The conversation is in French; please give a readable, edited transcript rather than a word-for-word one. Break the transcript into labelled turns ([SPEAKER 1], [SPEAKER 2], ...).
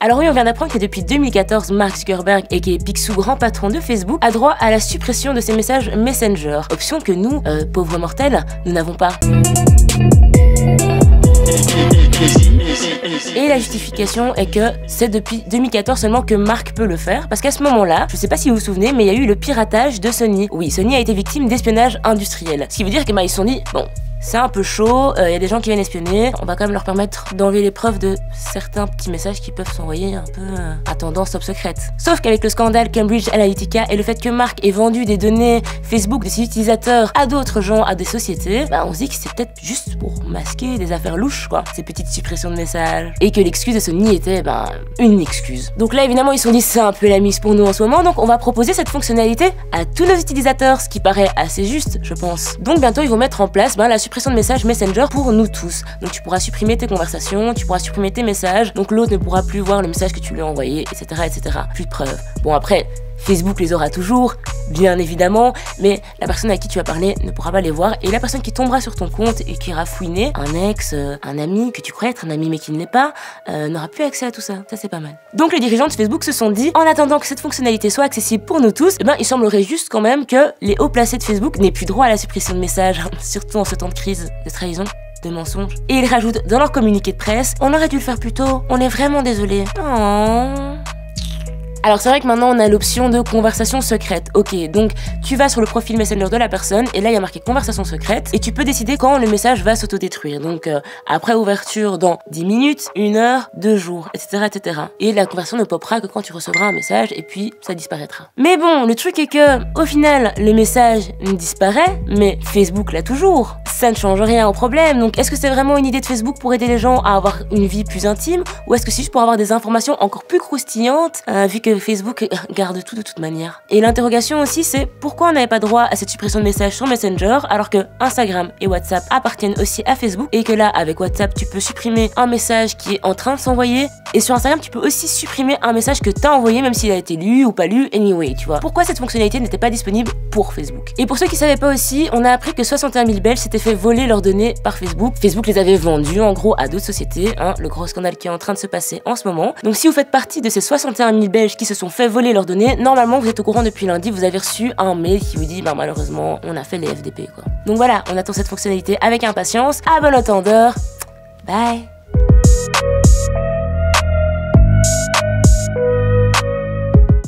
[SPEAKER 1] Alors oui, on vient d'apprendre que depuis 2014, Mark Zuckerberg, aka Picsou, grand patron de Facebook, a droit à la suppression de ses messages Messenger, option que nous, pauvres mortels, nous n'avons pas. Et la justification est que c'est depuis 2014 seulement que Mark peut le faire, parce qu'à ce moment-là, je sais pas si vous vous souvenez, mais il y a eu le piratage de Sony. Oui, Sony a été victime d'espionnage industriel. Ce qui veut dire que ils se sont dit, bon, c'est un peu chaud, y a des gens qui viennent espionner, on va quand même leur permettre d'enlever les preuves de certains petits messages qui peuvent s'envoyer un peu à tendance top secrète. Sauf qu'avec le scandale Cambridge Analytica et le fait que Mark ait vendu des données Facebook de ses utilisateurs à d'autres gens, à des sociétés, on se dit que c'est peut-être juste pour masquer des affaires louches, quoi, ces petites suppressions de messages. Et que l'excuse de Sony était, une excuse. Donc là, évidemment, ils se sont dit c'est un peu la mise pour nous en ce moment, donc on va proposer cette fonctionnalité à tous nos utilisateurs, ce qui paraît assez juste, je pense. Donc bientôt, ils vont mettre en place la suppression de messages Messenger pour nous tous. Donc tu pourras supprimer tes conversations, tu pourras supprimer tes messages, donc l'autre ne pourra plus voir le message que tu lui as envoyé, etc., etc. Plus de preuves. Bon, après, Facebook les aura toujours, bien évidemment, mais la personne à qui tu as parlé ne pourra pas les voir, et la personne qui tombera sur ton compte et qui ira fouiner, un ex, un ami, que tu crois être un ami mais qui ne l'est pas, n'aura plus accès à tout ça. Ça, c'est pas mal. Donc les dirigeants de Facebook se sont dit, en attendant que cette fonctionnalité soit accessible pour nous tous, il semblerait juste quand même que les hauts placés de Facebook n'aient plus droit à la suppression de messages, surtout en ce temps de crise, de trahison, de mensonges. Et ils rajoutent dans leur communiqué de presse, on aurait dû le faire plus tôt, on est vraiment désolé. Oh. Alors c'est vrai que maintenant on a l'option de conversation secrète. Ok, donc tu vas sur le profil Messenger de la personne et là il y a marqué conversation secrète et tu peux décider quand le message va s'autodétruire. Donc après ouverture dans 10 minutes, 1 heure, 2 jours, etc., etc. Et la conversation ne popera que quand tu recevras un message et puis ça disparaîtra. Mais bon, le truc est que au final le message disparaît, mais Facebook l'a toujours. Ça ne change rien au problème. Donc est-ce que c'est vraiment une idée de Facebook pour aider les gens à avoir une vie plus intime ou est-ce que c'est juste pour avoir des informations encore plus croustillantes vu que Facebook garde tout de toute manière. Et l'interrogation aussi c'est pourquoi on n'avait pas droit à cette suppression de messages sur Messenger alors que Instagram et WhatsApp appartiennent aussi à Facebook et que là avec WhatsApp tu peux supprimer un message qui est en train de s'envoyer et sur Instagram tu peux aussi supprimer un message que t'as envoyé même s'il a été lu ou pas lu anyway, tu vois. Pourquoi cette fonctionnalité n'était pas disponible pour Facebook? Et pour ceux qui savaient pas aussi, on a appris que 61 000 Belges s'étaient fait voler leurs données par Facebook. Facebook les avait vendues en gros à d'autres sociétés, le gros scandale qui est en train de se passer en ce moment. Donc si vous faites partie de ces 61 000 Belges qui se sont fait voler leurs données, normalement vous êtes au courant depuis lundi, vous avez reçu un mail qui vous dit malheureusement on a fait les FDP quoi. Donc voilà, on attend cette fonctionnalité avec impatience. À bon entendeur, bye.